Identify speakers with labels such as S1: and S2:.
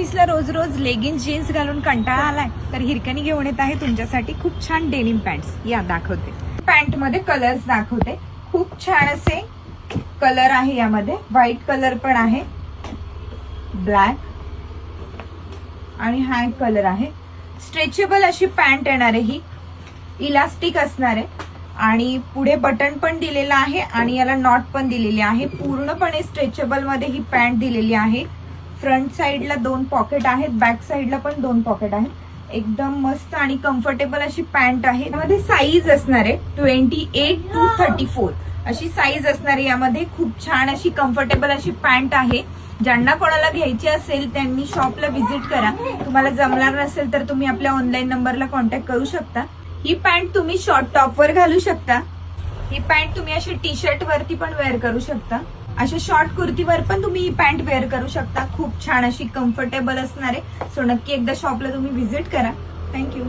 S1: ऑफिसला रोज रोज leggings jeans घालून कंटाळा आलाय तर हिरकणी घेऊन येत आहे तुमच्यासाठी खूप छान डेनिम पॅन्ट्स. या दाखवते. पॅन्ट मध्ये कलर्स दाखवते. खूप छान असे कलर आहे यामध्ये. व्हाईट कलर पण आहे, ब्लॅक आणि हा एक कलर आहे. स्ट्रेचेबल अशी पॅन्ट येणार आहे. ही इलास्टिक असणार आहे आणि पुढे बटन पण दिलेला आहे आणि याला नॉट पण दिलेली आहे. पूर्णपणे स्ट्रेचेबल मध्ये ही पॅन्ट दिलेली आहे. फ्रंट साइडला 2 पॉकेट आहेत, बॅक साइडला पण 2 पॉकेट आहेत. एकदम मस्त आणि कम्फर्टेबल अशी पॅन्ट आहे. यामध्ये साईज असणार आहे 28 to 34 अशी साईज असणार आहे यामध्ये. खूप छान अशी कम्फर्टेबल अशी पॅन्ट आहे. ज्यांना कोणाला घ्यायची असेल त्यांनी शॉपला व्हिजिट करा. तुम्हाला जमणार नसेल तर तुम्ही आपल्या ऑनलाईन नंबरला कॉन्टॅक्ट करू शकता. ही पॅन्ट तुम्ही शॉर्ट टॉप वर घालू शकता. ही पॅन्ट तुम्ही अशी टी शर्ट वरती पण वेअर करू शकता. अशा शॉर्ट कुर्तीवर पण तुम्ही ही पॅन्ट वेअर करू शकता. खूप छान अशी कम्फर्टेबल असणार आहे. सो नक्की एकदा शॉपला तुम्ही व्हिजिट करा. थँक्यू.